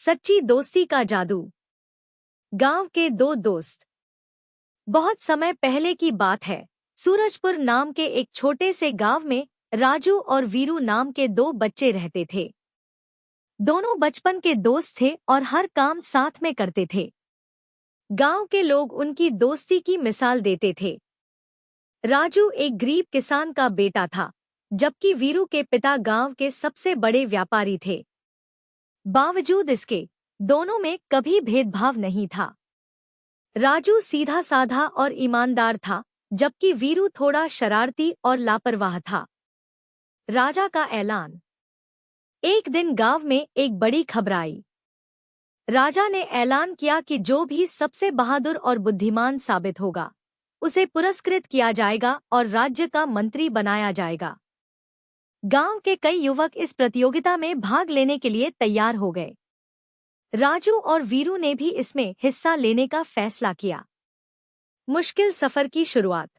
सच्ची दोस्ती का जादू। गांव के दो दोस्त। बहुत समय पहले की बात है। सूरजपुर नाम के एक छोटे से गांव में राजू और वीरू नाम के दो बच्चे रहते थे। दोनों बचपन के दोस्त थे और हर काम साथ में करते थे। गांव के लोग उनकी दोस्ती की मिसाल देते थे। राजू एक गरीब किसान का बेटा था, जबकि वीरू के पिता गांव के सबसे बड़े व्यापारी थे। बावजूद इसके, दोनों में कभी भेदभाव नहीं था। राजू सीधा साधा और ईमानदार था, जबकि वीरू थोड़ा शरारती और लापरवाह था। राजा का ऐलान। एक दिन गांव में एक बड़ी खबर आई। राजा ने ऐलान किया कि जो भी सबसे बहादुर और बुद्धिमान साबित होगा, उसे पुरस्कृत किया जाएगा और राज्य का मंत्री बनाया जाएगा। गांव के कई युवक इस प्रतियोगिता में भाग लेने के लिए तैयार हो गए। राजू और वीरू ने भी इसमें हिस्सा लेने का फैसला किया। मुश्किल सफर की शुरुआत।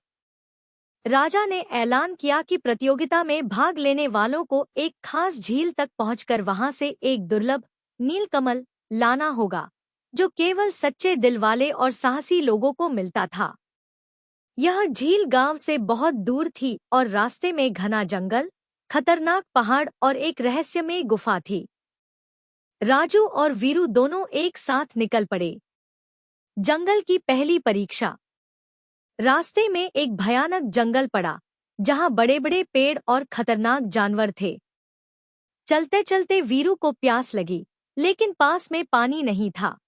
राजा ने ऐलान किया कि प्रतियोगिता में भाग लेने वालों को एक खास झील तक पहुंचकर वहां से एक दुर्लभ नीलकमल लाना होगा, जो केवल सच्चे दिल वाले और साहसी लोगों को मिलता था। यह झील गांव से बहुत दूर थी और रास्ते में घना जंगल, खतरनाक पहाड़ और एक रहस्यमय गुफा थी। राजू और वीरू दोनों एक साथ निकल पड़े। जंगल की पहली परीक्षा। रास्ते में एक भयानक जंगल पड़ा, जहां बड़े-बड़े पेड़ और खतरनाक जानवर थे। चलते चलते वीरू को प्यास लगी, लेकिन पास में पानी नहीं था।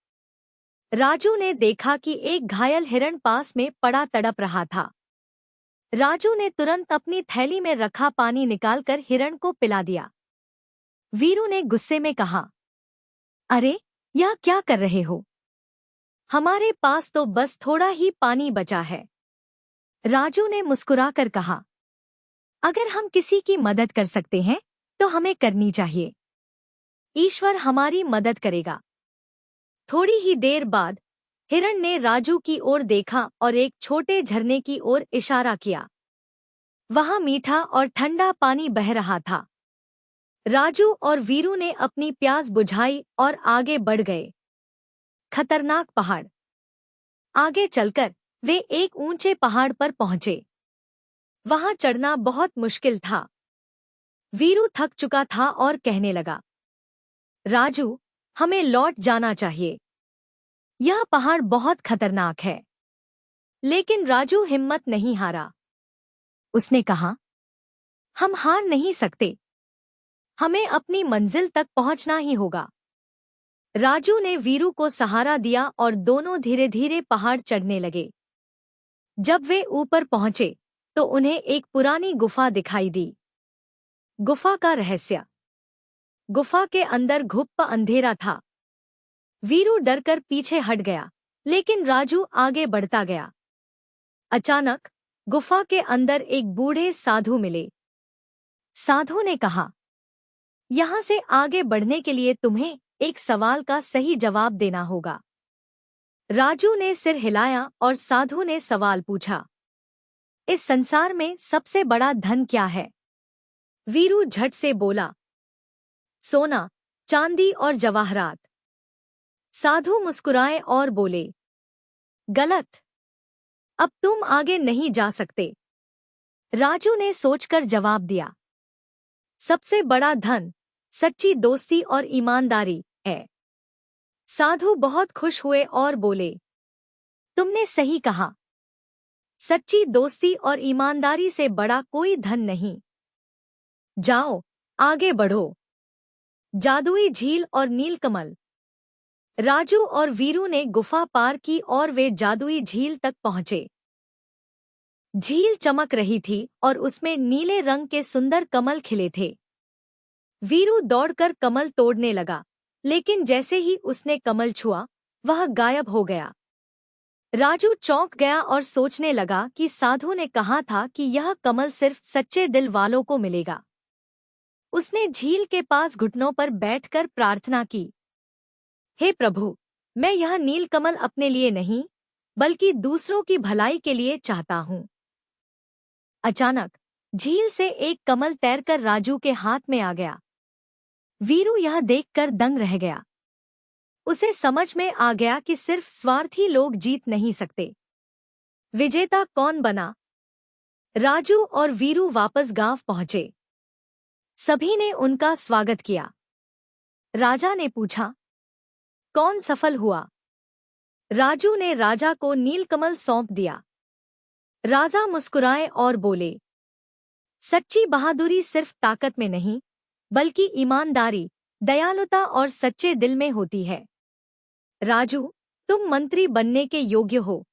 राजू ने देखा कि एक घायल हिरण पास में पड़ा तड़प रहा था। राजू ने तुरंत अपनी थैली में रखा पानी निकालकर हिरण को पिला दिया। वीरू ने गुस्से में कहा, अरे, यह क्या कर रहे हो? हमारे पास तो बस थोड़ा ही पानी बचा है। राजू ने मुस्कुराकर कहा, अगर हम किसी की मदद कर सकते हैं, तो हमें करनी चाहिए। ईश्वर हमारी मदद करेगा। थोड़ी ही देर बाद हिरण ने राजू की ओर देखा और एक छोटे झरने की ओर इशारा किया। वहां मीठा और ठंडा पानी बह रहा था। राजू और वीरू ने अपनी प्यास बुझाई और आगे बढ़ गए। खतरनाक पहाड़। आगे चलकर वे एक ऊंचे पहाड़ पर पहुंचे। वहां चढ़ना बहुत मुश्किल था। वीरू थक चुका था और कहने लगा, राजू, हमें लौट जाना चाहिए। यह पहाड़ बहुत खतरनाक है। लेकिन राजू हिम्मत नहीं हारा। उसने कहा, हम हार नहीं सकते। हमें अपनी मंजिल तक पहुंचना ही होगा। राजू ने वीरू को सहारा दिया और दोनों धीरे धीरे पहाड़ चढ़ने लगे। जब वे वीर पहुंचे, तो उन्हें एक पुरानी गुफा दिखाई दी। गुफा का रहस्य। गुफा के अंदर घुप्प अंधेरा था। वीरू डरकर पीछे हट गया, लेकिन राजू आगे बढ़ता गया। अचानक गुफा के अंदर एक बूढ़े साधु मिले। साधु ने कहा, यहां से आगे बढ़ने के लिए तुम्हें एक सवाल का सही जवाब देना होगा। राजू ने सिर हिलाया और साधु ने सवाल पूछा, इस संसार में सबसे बड़ा धन क्या है? वीरू झट से बोला, सोना, चांदी और जवाहरात। साधु मुस्कुराए और बोले, गलत। अब तुम आगे नहीं जा सकते। राजू ने सोचकर जवाब दिया, सबसे बड़ा धन सच्ची दोस्ती और ईमानदारी है। साधु बहुत खुश हुए और बोले, तुमने सही कहा। सच्ची दोस्ती और ईमानदारी से बड़ा कोई धन नहीं। जाओ, आगे बढ़ो। जादुई झील और नीलकमल। राजू और वीरू ने गुफा पार की और वे जादुई झील तक पहुंचे। झील चमक रही थी और उसमें नीले रंग के सुंदर कमल खिले थे। वीरू दौड़कर कमल तोड़ने लगा, लेकिन जैसे ही उसने कमल छुआ, वह गायब हो गया। राजू चौंक गया और सोचने लगा कि साधु ने कहा था कि यह कमल सिर्फ सच्चे दिल वालों को मिलेगा। उसने झील के पास घुटनों पर बैठकर प्रार्थना की, हे प्रभु, मैं यह नीलकमल अपने लिए नहीं, बल्कि दूसरों की भलाई के लिए चाहता हूँ। अचानक झील से एक कमल तैरकर राजू के हाथ में आ गया। वीरू यह देखकर दंग रह गया। उसे समझ में आ गया कि सिर्फ स्वार्थी लोग जीत नहीं सकते। विजेता कौन बना? राजू और वीरू वापस गांव पहुंचे। सभी ने उनका स्वागत किया। राजा ने पूछा, कौन सफल हुआ? राजू ने राजा को नीलकमल सौंप दिया। राजा मुस्कुराए और बोले, सच्ची बहादुरी सिर्फ ताकत में नहीं, बल्कि ईमानदारी, दयालुता और सच्चे दिल में होती है। राजू, तुम मंत्री बनने के योग्य हो।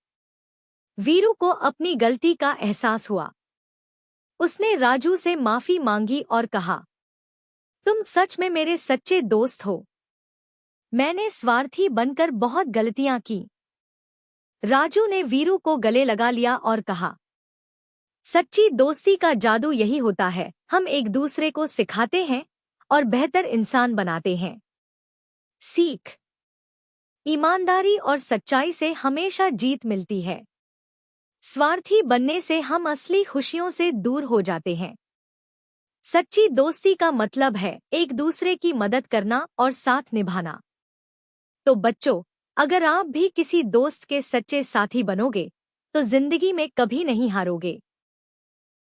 वीरू को अपनी गलती का एहसास हुआ। उसने राजू से माफी मांगी और कहा, तुम सच में मेरे सच्चे दोस्त हो। मैंने स्वार्थी बनकर बहुत गलतियां की। राजू ने वीरू को गले लगा लिया और कहा, सच्ची दोस्ती का जादू यही होता है, हम एक दूसरे को सिखाते हैं और बेहतर इंसान बनाते हैं। सीख: ईमानदारी और सच्चाई से हमेशा जीत मिलती है। स्वार्थी बनने से हम असली खुशियों से दूर हो जाते हैं। सच्ची दोस्ती का मतलब है एक दूसरे की मदद करना और साथ निभाना। तो बच्चों, अगर आप भी किसी दोस्त के सच्चे साथी बनोगे, तो जिंदगी में कभी नहीं हारोगे।